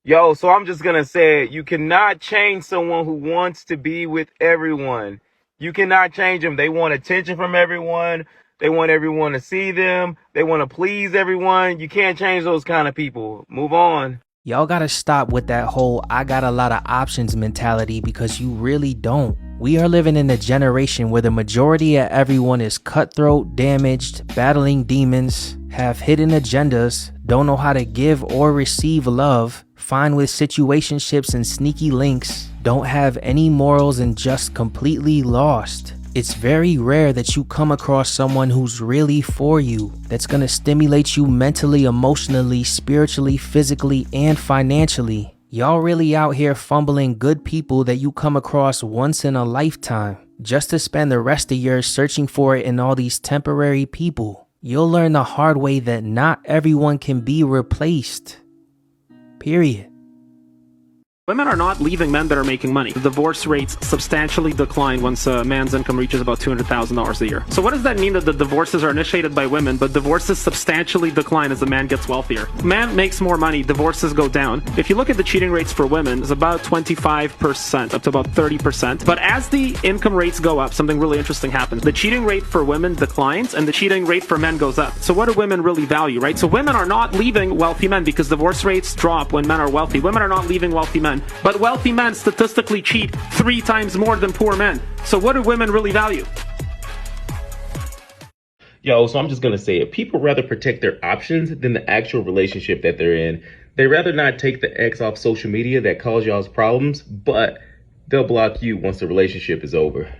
Yo, so I'm just gonna say it. You cannot change someone who wants to be with everyone. You cannot change them. They want attention from everyone. They want everyone to see them. They want to please everyone. You can't change those kind of people. Move on. Y'all gotta stop with that whole I got a lot of options mentality, because you really don't. We are living in a generation where the majority of everyone is cutthroat, damaged, battling demons, have hidden agendas, don't know how to give or receive love, fine with situationships and sneaky links, don't have any morals, and just completely lost. It's very rare that you come across someone who's really for you, that's gonna stimulate you mentally, emotionally, spiritually, physically, and financially. Y'all really out here fumbling good people that you come across once in a lifetime, just to spend the rest of yours searching for it in all these temporary people. You'll learn the hard way that not everyone can be replaced. Period. Women are not leaving men that are making money. The divorce rates substantially decline once a man's income reaches about $200,000 a year. So what does that mean, that the divorces are initiated by women, but divorces substantially decline as the man gets wealthier? Man makes more money, divorces go down. If you look at the cheating rates for women, it's about 25%, up to about 30%. But as the income rates go up, something really interesting happens. The cheating rate for women declines, and the cheating rate for men goes up. So what do women really value, right? So women are not leaving wealthy men because divorce rates drop when men are wealthy. Women are not leaving wealthy men. But wealthy men statistically cheat 3 times more than poor men. So what do women really value? Yo, so I'm just gonna say it. People rather protect their options than the actual relationship that they're in. They rather not take the X off social media that cause y'all's problems, but they'll block you once the relationship is over.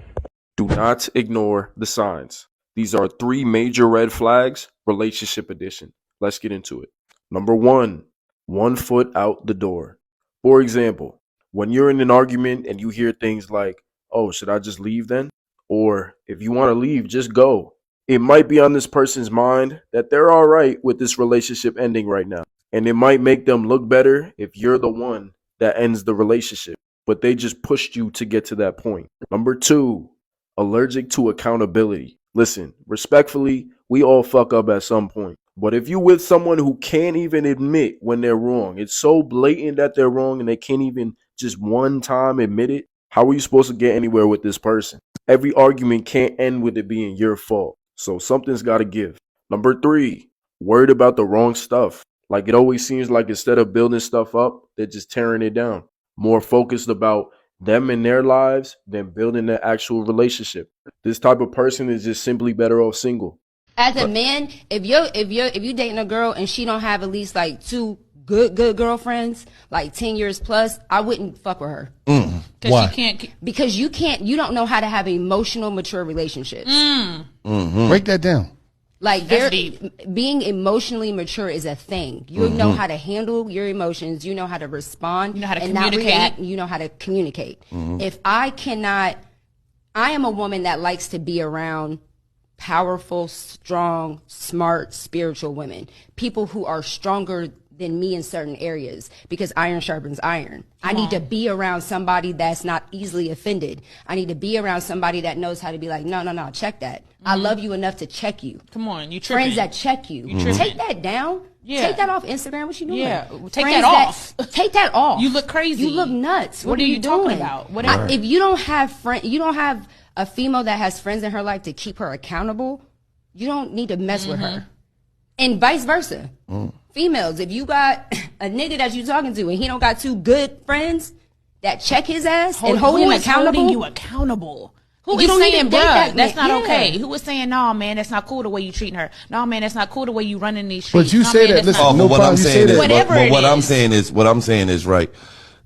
Do not ignore the signs. These are 3 major red flags, relationship edition. Let's get into it. Number 1, 1 foot out the door. For example, when you're in an argument and you hear things like, oh, should I just leave then? Or if you want to leave, just go. It might be on this person's mind that they're all right with this relationship ending right now. And it might make them look better if you're the one that ends the relationship. But they just pushed you to get to that point. Number 2, allergic to accountability. Listen, respectfully, we all fuck up at some point. But if you with someone who can't even admit when they're wrong, it's so blatant that they're wrong and they can't even just one time admit it, how are you supposed to get anywhere with this person? Every argument can't end with it being your fault. So something's got to give. Number 3, worried about the wrong stuff. Like it always seems like instead of building stuff up, they're just tearing it down. More focused about them and their lives than building the actual relationship. This type of person is just simply better off single. As a man, if you dating a girl and she don't have at least like 2 good girlfriends, like 10 years plus, I wouldn't fuck with her. Why? Because you don't know how to have emotional, mature relationships. Break that down. Like being emotionally mature is a thing. You know how to handle your emotions. You know how to respond. You know how to and communicate. not react. You know how to communicate. If I am a woman that likes to be around powerful, strong, smart, spiritual women. People who are stronger than me in certain areas, because iron sharpens iron. I need to be around somebody that's not easily offended. I need to be around somebody that knows how to be like, no, check that. I love you enough to check you. Come on, you tripping. Friends that check you. Take that down. Yeah. Take that off Instagram. What you doing? Yeah, take Friends that off. Take that off. You look crazy. You look nuts. What are you doing? talking about? Whatever. If you don't have a female that has friends in her life to keep her accountable, you don't need to mess with her. And vice versa. Females, if you got a nigga that you talking to and he don't got 2 good friends that check his ass and hold him accountable. Holding you accountable? Who You is don't need to saying, date that bruh, that's man. not Yeah. okay? Who is saying, no, man, that's not cool the way you treating her? No, man, that's not cool the way you running these streets. But you No, say man, that. that's Listen, not no but what problem. I'm You saying say is, that. Whatever but it what I'm is. saying is right.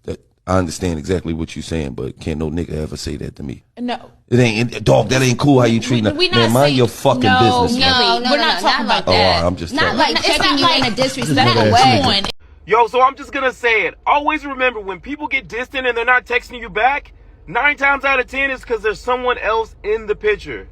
That I understand exactly what you're saying, but can't no nigga ever say that to me. No. It ain't, dog. That ain't cool. How you treating her? we not Man, mind saying- your fucking No, business. no. man. No, We're not talking about Oh, all that. right, I'm just Not telling. like It's checking not you like in a disrespectful Come way. on. Yo, so I'm just gonna say it. Always remember, when people get distant and they're not texting you back, 9 times out of 10 is because there's someone else in the picture.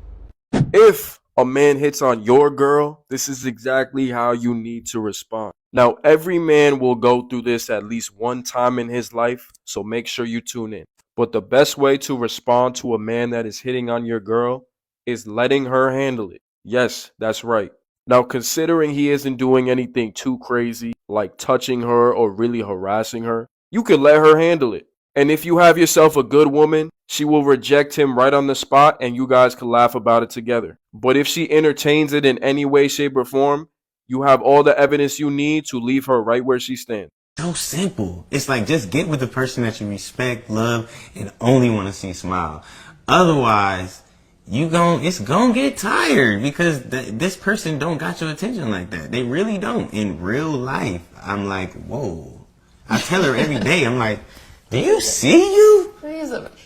If a man hits on your girl, this is exactly how you need to respond. Now, every man will go through this at least one time in his life, so make sure you tune in. But the best way to respond to a man that is hitting on your girl is letting her handle it. Yes, that's right. Now, considering he isn't doing anything too crazy, like touching her or really harassing her, you could let her handle it. And if you have yourself a good woman, she will reject him right on the spot and you guys can laugh about it together. But if she entertains it in any way, shape, or form, you have all the evidence you need to leave her right where she stands. So simple. It's like just get with the person that you respect, love, and only want to see smile. Otherwise, it's gonna get tired because this person don't got your attention like that. They really don't. In real life, I'm like, whoa. I tell her every day, I'm like, do you see you?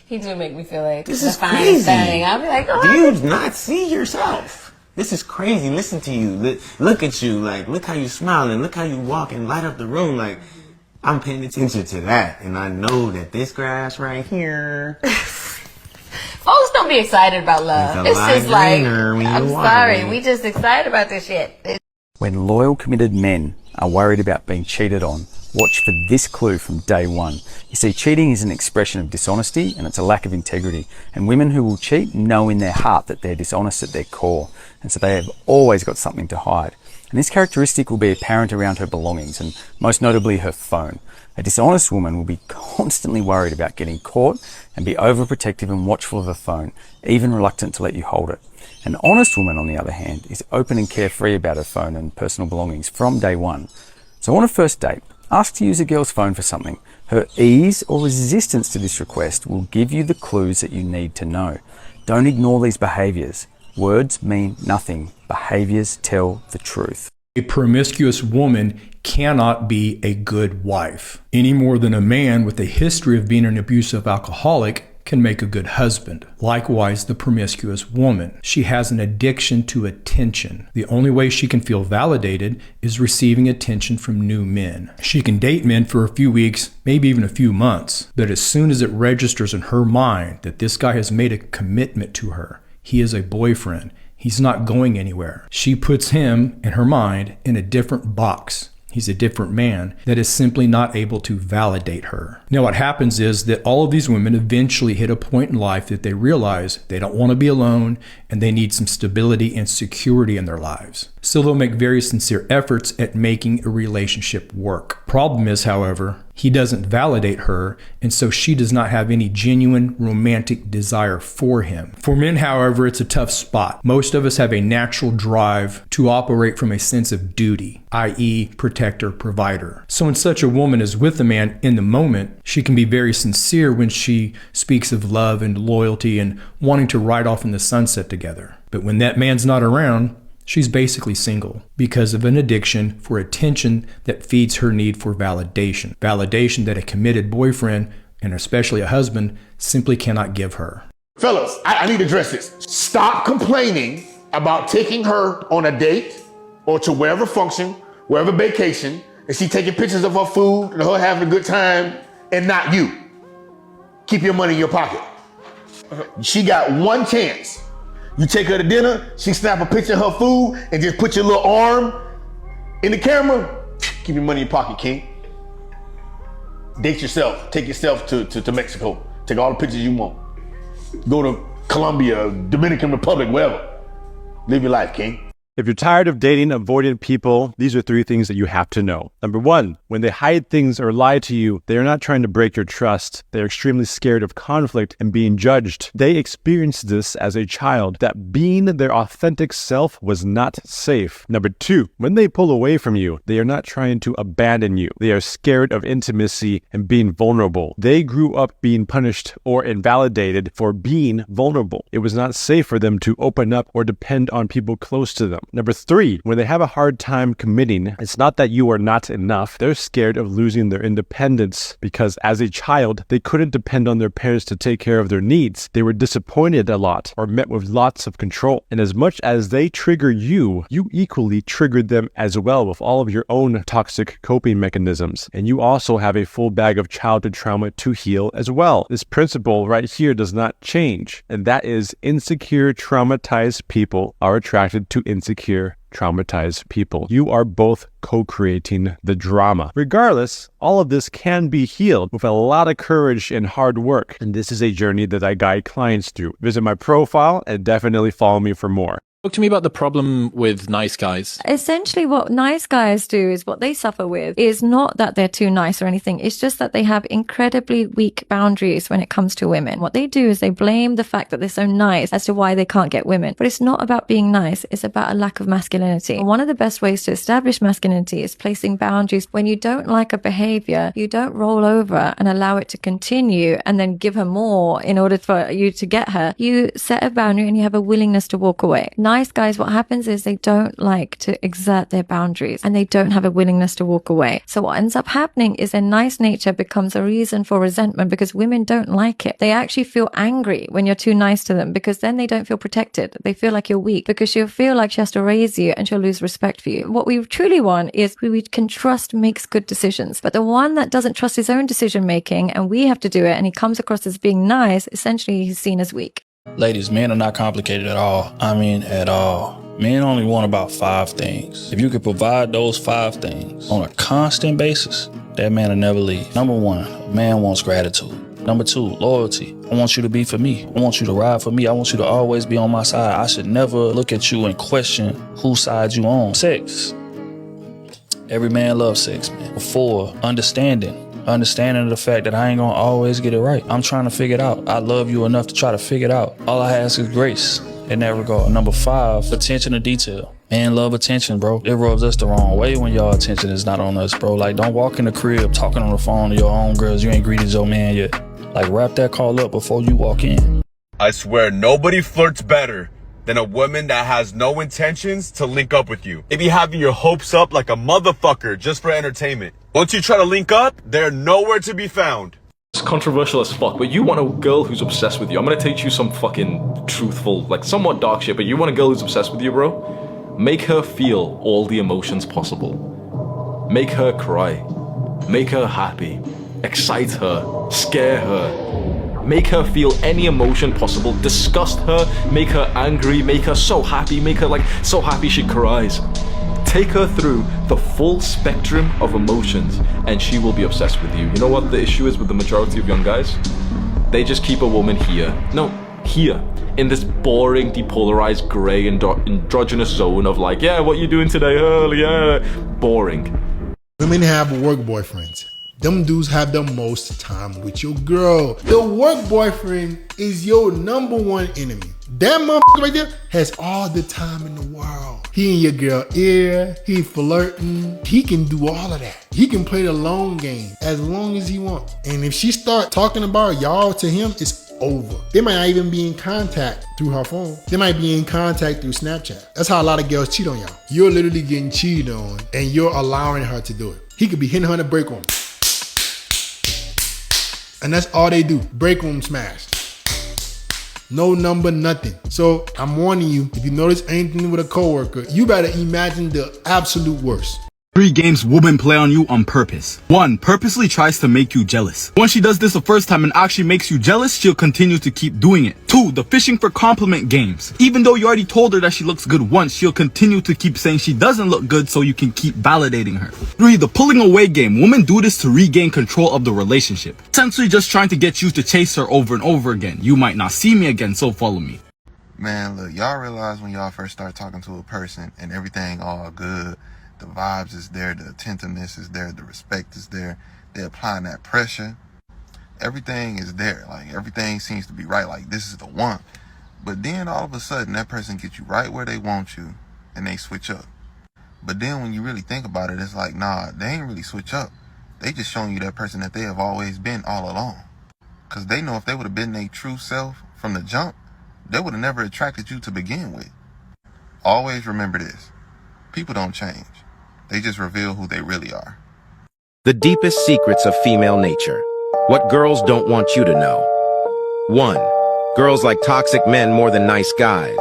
He do make me feel like this is crazy. Thing. I'll be like, oh, do you not see yourself? This is crazy. Listen to you. Look at you. Like, look how you smile and look how you walk and light up the room. Like, I'm paying attention to that, and I know that this grass right here. Folks don't be excited about love. It's just like, I'm sorry, we just excited about this shit. When loyal, committed men are worried about being cheated on, watch for this clue from day one. You see, cheating is an expression of dishonesty and it's a lack of integrity. And women who will cheat know in their heart that they're dishonest at their core. And so they have always got something to hide. And this characteristic will be apparent around her belongings and most notably her phone. A dishonest woman will be constantly worried about getting caught and be overprotective and watchful of her phone, even reluctant to let you hold it. An honest woman, on the other hand, is open and carefree about her phone and personal belongings from day one. So on a first date, ask to use a girl's phone for something. Her ease or resistance to this request will give you the clues that you need to know. Don't ignore these behaviors. Words mean nothing. Behaviors tell the truth. A promiscuous woman cannot be a good wife, any more than a man with a history of being an abusive alcoholic can make a good husband. Likewise, the promiscuous woman. She has an addiction to attention. The only way she can feel validated is receiving attention from new men. She can date men for a few weeks, maybe even a few months, but as soon as it registers in her mind that this guy has made a commitment to her, he is a boyfriend, he's not going anywhere, she puts him, in her mind, in a different box. He's a different man that is simply not able to validate her. Now what happens is that all of these women eventually hit a point in life that they realize they don't want to be alone and they need some stability and security in their lives. So they'll make very sincere efforts at making a relationship work. Problem is, however, he doesn't validate her, and so she does not have any genuine romantic desire for him. For men, however, it's a tough spot. Most of us have a natural drive to operate from a sense of duty, i.e. protector, provider. So when such a woman is with a man in the moment, she can be very sincere when she speaks of love and loyalty and wanting to ride off in the sunset together. But when that man's not around, she's basically single because of an addiction for attention that feeds her need for validation. Validation that a committed boyfriend, and especially a husband, simply cannot give her. Fellas, I need to address this. Stop complaining about taking her on a date or to wherever function, wherever vacation, and she taking pictures of her food and her having a good time and not you. Keep your money in your pocket. She got one chance. You take her to dinner, she snap a picture of her food and just put your little arm in the camera. Keep your money in your pocket, King. Date yourself. Take yourself to Mexico. Take all the pictures you want. Go to Colombia, Dominican Republic, wherever. Live your life, King. If you're tired of dating avoidant people, these are 3 things that you have to know. Number 1, when they hide things or lie to you, they are not trying to break your trust. They're extremely scared of conflict and being judged. They experienced this as a child, that being their authentic self was not safe. Number 2, when they pull away from you, they are not trying to abandon you. They are scared of intimacy and being vulnerable. They grew up being punished or invalidated for being vulnerable. It was not safe for them to open up or depend on people close to them. Number 3, when they have a hard time committing, it's not that you are not enough. They're scared of losing their independence because as a child, they couldn't depend on their parents to take care of their needs. They were disappointed a lot or met with lots of control. And as much as they trigger you, you equally triggered them as well with all of your own toxic coping mechanisms. And you also have a full bag of childhood trauma to heal as well. This principle right here does not change. And that is insecure, traumatized people are attracted to insecure, traumatized people. You are both co-creating the drama. Regardless, all of this can be healed with a lot of courage and hard work. And this is a journey that I guide clients through. Visit my profile and definitely follow me for more. Talk to me about the problem with nice guys. Essentially, what nice guys do is what they suffer with is not that they're too nice or anything. It's just that they have incredibly weak boundaries when it comes to women. What they do is they blame the fact that they're so nice as to why they can't get women. But it's not about being nice. It's about a lack of masculinity. And one of the best ways to establish masculinity is placing boundaries. When you don't like a behavior, you don't roll over and allow it to continue and then give her more in order for you to get her. You set a boundary and you have a willingness to walk away. Nice guys, what happens is they don't like to exert their boundaries and they don't have a willingness to walk away. So what ends up happening is their nice nature becomes a reason for resentment because women don't like it. They actually feel angry when you're too nice to them because then they don't feel protected. They feel like you're weak because she'll feel like she has to raise you and she'll lose respect for you. What we truly want is who we can trust makes good decisions. But the one that doesn't trust his own decision making and we have to do it and he comes across as being nice, essentially he's seen as weak. Ladies, men are not complicated at all. I mean, at all. Men only want about 5 things. If you could provide those 5 things on a constant basis, that man will never leave. Number 1, a man wants gratitude. Number 2, loyalty. I want you to be for me. I want you to ride for me. I want you to always be on my side. I should never look at you and question whose side you on. 6. Every man loves sex, man. 4, understanding of the fact that I ain't gonna always get it right. I'm trying to figure it out. I love you enough to try to figure it out. All I ask is grace in that regard. Number 5, attention to detail. Men love attention, bro. It rubs us the wrong way when y'all attention is not on us, bro. Like, don't walk in the crib talking on the phone to your own girls. You ain't greeted your man yet. Like, wrap that call up before you walk in. I swear nobody flirts better than a woman that has no intentions to link up with you. They be having your hopes up like a motherfucker just for entertainment. Once you try to link up, they're nowhere to be found. It's controversial as fuck, but you want a girl who's obsessed with you. I'm gonna teach you some fucking truthful, like somewhat dark shit, but you want a girl who's obsessed with you, bro? Make her feel all the emotions possible. Make her cry. Make her happy. Excite her. Scare her. Make her feel any emotion possible. Disgust her. Make her angry. Make her so happy. Make her like so happy she cries. Take her through the full spectrum of emotions and she will be obsessed with you. You know what the issue is with the majority of young guys? They just keep a woman here. No, here. In this boring, depolarized, grey, androgynous zone of like, yeah, what you doing today? Oh, yeah. Boring. Women have work boyfriends. Them dudes have the most time with your girl. The work boyfriend is your number 1 enemy. That motherfucker right there has all the time in the world. He in your girl ear, he flirting, he can do all of that. He can play the long game as long as he wants. And if she start talking about y'all to him, it's over. They might not even be in contact through her phone. They might be in contact through Snapchat. That's how a lot of girls cheat on y'all. You're literally getting cheated on and you're allowing her to do it. He could be hitting her in the break room. And that's all they do, break room smash. No number, nothing. So I'm warning you, if you notice anything with a coworker, you better imagine the absolute worst. 3 games women play on you on purpose. 1, purposely tries to make you jealous. Once she does this the first time and actually makes you jealous, she'll continue to keep doing it. 2, the fishing for compliment games. Even though you already told her that she looks good once, she'll continue to keep saying she doesn't look good so you can keep validating her. 3, the pulling away game. Women do this to regain control of the relationship. Essentially just trying to get you to chase her over and over again. You might not see me again, so follow me. Man, look, y'all realize when y'all first start talking to a person and everything all good, the vibes is there, the attentiveness is there, the respect is there, they're applying that pressure. Everything is there. Like, everything seems to be right. Like, this is the one. But then all of a sudden, that person gets you right where they want you, and they switch up. But then when you really think about it, it's like, nah, they ain't really switch up. They just showing you that person that they have always been all along. Because they know if they would have been their true self from the jump, they would have never attracted you to begin with. Always remember this. People don't change. They just reveal who they really are. The deepest secrets of female nature. What girls don't want you to know. 1. Girls like toxic men more than nice guys.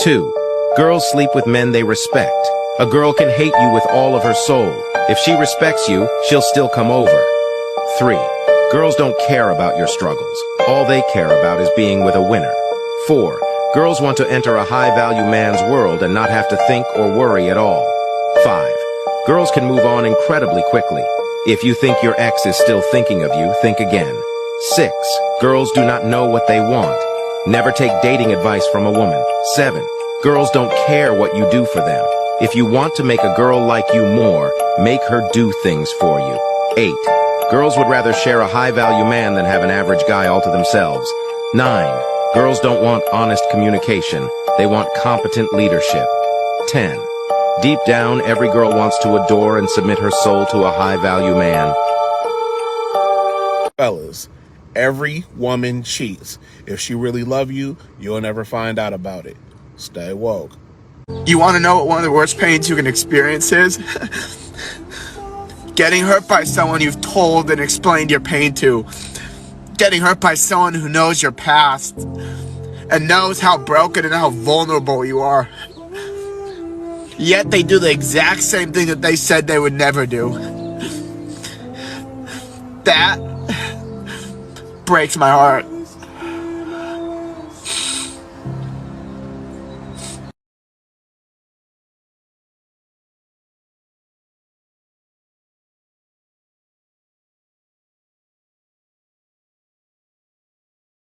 2. Girls sleep with men they respect. A girl can hate you with all of her soul. If she respects you, she'll still come over. 3. Girls don't care about your struggles. All they care about is being with a winner. 4. Girls want to enter a high-value man's world and not have to think or worry at all. 5. Girls can move on incredibly quickly. If you think your ex is still thinking of you, think again. 6. Girls do not know what they want. Never take dating advice from a woman. 7. Girls don't care what you do for them. If you want to make a girl like you more, make her do things for you. 8. Girls would rather share a high-value man than have an average guy all to themselves. 9. Girls don't want honest communication. They want competent leadership. 10. Deep down, every girl wants to adore and submit her soul to a high-value man. Fellas, every woman cheats. If she really love you, you'll never find out about it. Stay woke. You want to know what one of the worst pains you can experience is? Getting hurt by someone you've told and explained your pain to. Getting hurt by someone who knows your past and knows how broken and how vulnerable you are. Yet they do the exact same thing that they said they would never do. That breaks my heart.